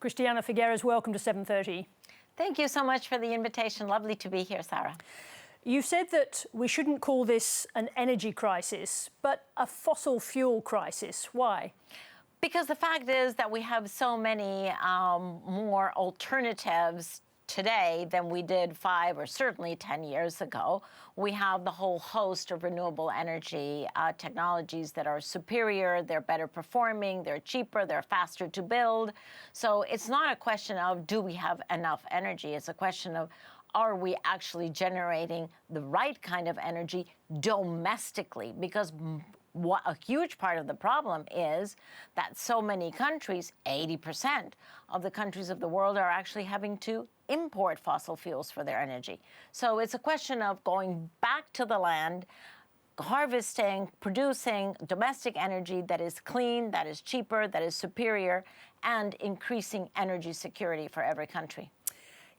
Christiana Figueres, welcome to 7:30. Thank you so much for the invitation. Lovely to be here, Sarah. You said that we shouldn't call this an energy crisis, but a fossil fuel crisis. Why? Because the fact is that we have so many more alternatives today than we did 5 or certainly 10 years ago. We have the whole host of renewable energy technologies that are superior, they're better performing, they're cheaper, they're faster to build. So it's not a question of do we have enough energy, it's a question of are we actually generating the right kind of energy domestically? Because what a huge part of the problem is that so many countries, 80% of the countries of the world, are actually having to import fossil fuels for their energy. So it's a question of going back to the land, harvesting, producing domestic energy that is clean, that is cheaper, that is superior, and increasing energy security for every country.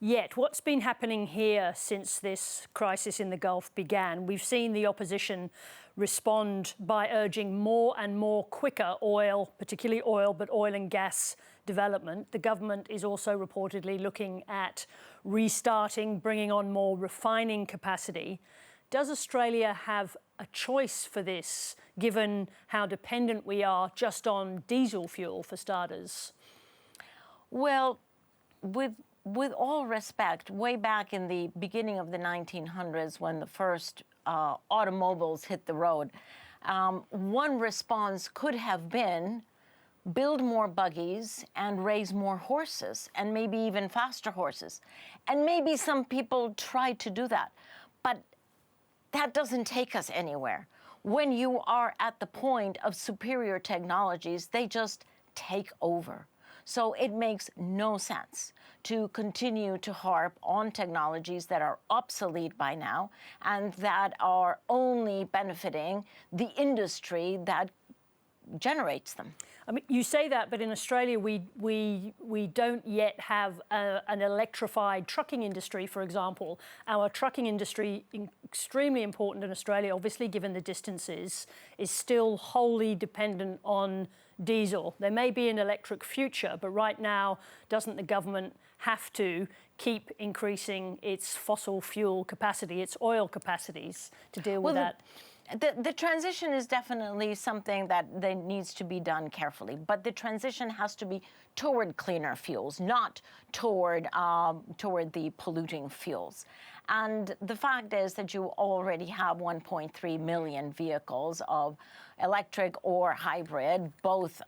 Yet, what's been happening here since this crisis in the Gulf began? We've seen the opposition respond by urging more and more quicker oil, particularly oil, but oil and gas development. The government is also reportedly looking at restarting, bringing on more refining capacity. Does Australia have a choice for this, given how dependent we are just on diesel fuel, for starters? Well, with all respect, way back in the beginning of the 1900s, when the first automobiles hit the road, one response could have been build more buggies and raise more horses, and maybe even faster horses. And maybe some people tried to do that, but that doesn't take us anywhere. When you are at the point of superior technologies, they just take over. So it makes no sense to continue to harp on technologies that are obsolete by now and that are only benefiting the industry that generates them. I mean, you say that, but in Australia, we don't yet have an electrified trucking industry, for example. Our trucking industry, extremely important in Australia, obviously, given the distances, is still wholly dependent on diesel. There may be an electric future, but right now, doesn't the government have to keep increasing its fossil fuel capacity, its oil capacities, to deal with that? The transition is definitely something that needs to be done carefully, but the transition has to be toward cleaner fuels, not toward the polluting fuels. And the fact is that you already have 1.3 million vehicles of electric or hybrid, both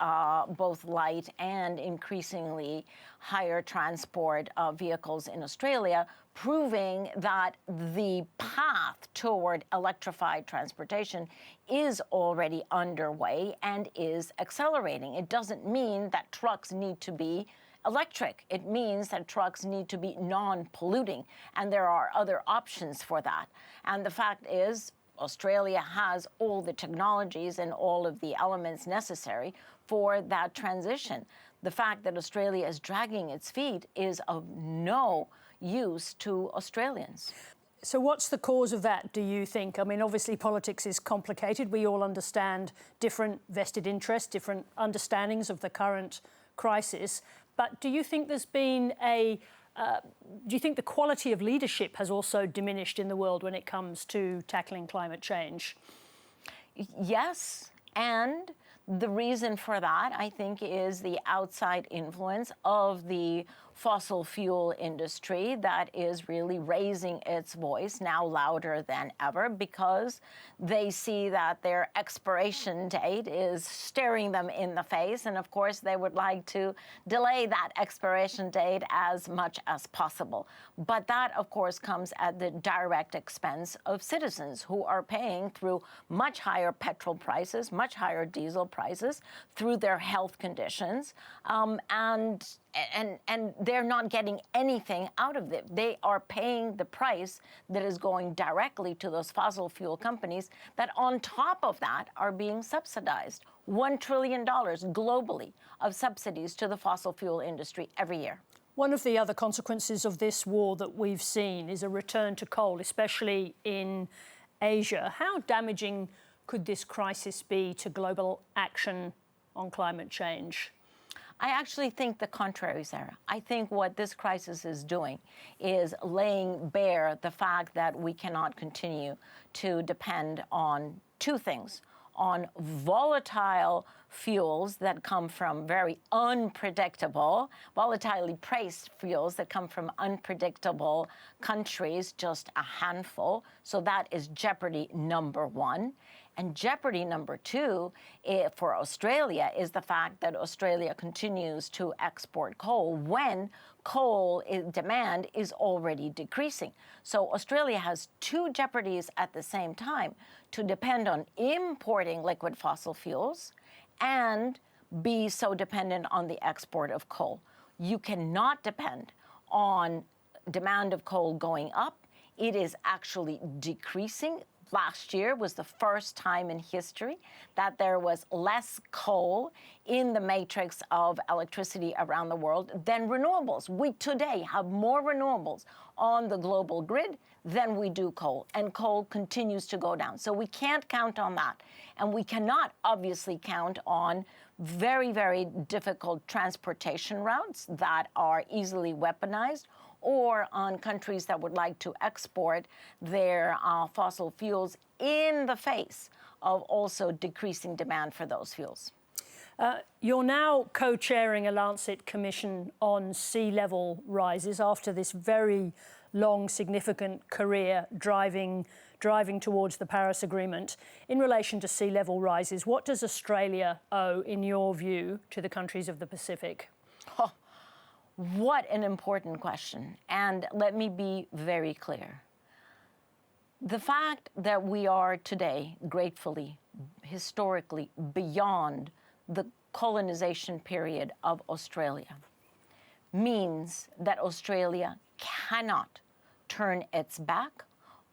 light and increasingly higher transport vehicles in Australia, proving that the path toward electrified transportation is already underway and is accelerating. It doesn't mean that trucks need to be electric. It means that trucks need to be non-polluting, and there are other options for that. And the fact is, Australia has all the technologies and all of the elements necessary for that transition. The fact that Australia is dragging its feet is of no use to Australians. So what's the cause of that, do you think? I mean, obviously politics is complicated. We all understand different vested interests, different understandings of the current crisis. But do you think there's been do you think the quality of leadership has also diminished in the world when it comes to tackling climate change? Yes, and the reason for that, I think, is the outside influence of the fossil fuel industry that is really raising its voice now louder than ever because they see that their expiration date is staring them in the face. And of course, they would like to delay that expiration date as much as possible. But that, of course, comes at the direct expense of citizens who are paying through much higher petrol prices, much higher diesel prices, through their health conditions, and they're not getting anything out of it. They are paying the price that is going directly to those fossil fuel companies that on top of that are being subsidized. $1 trillion globally of subsidies to the fossil fuel industry every year. One of the other consequences of this war that we've seen is a return to coal, especially in Asia. How damaging could this crisis be to global action on climate change? I actually think the contrary, Sarah. I think what this crisis is doing is laying bare the fact that we cannot continue to depend on two things: on volatile fuels that come from very unpredictable, volatilely priced fuels that come from unpredictable countries, just a handful. So that is jeopardy number one. And jeopardy number two for Australia is the fact that Australia continues to export coal when coal demand is already decreasing. So Australia has two jeopardies at the same time: to depend on importing liquid fossil fuels and be so dependent on the export of coal. You cannot depend on demand of coal going up. It is actually decreasing. Last year was the first time in history that there was less coal in the matrix of electricity around the world than renewables. We today have more renewables on the global grid than we do coal, and coal continues to go down. So we can't count on that. And we cannot obviously count on very, very difficult transportation routes that are easily weaponized, or on countries that would like to export their fossil fuels in the face of also decreasing demand for those fuels. You're now co-chairing a Lancet Commission on sea level rises after this very long, significant career driving towards the Paris Agreement. In relation to sea level rises, what does Australia owe, in your view, to the countries of the Pacific? Oh, what an important question. And let me be very clear. The fact that we are today, gratefully, historically, beyond the colonization period of Australia means that Australia cannot turn its back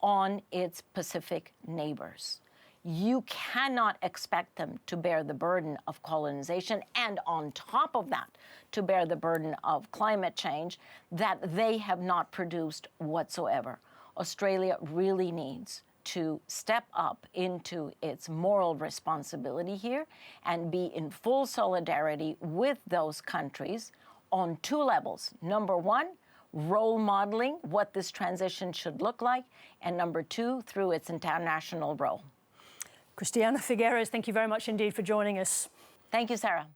on its Pacific neighbors. You cannot expect them to bear the burden of colonization and, on top of that, to bear the burden of climate change that they have not produced whatsoever. Australia really needs to step up into its moral responsibility here and be in full solidarity with those countries on two levels. Number one, role modeling what this transition should look like, and number two, through its international role. Christiana Figueres, thank you very much indeed for joining us. Thank you, Sarah.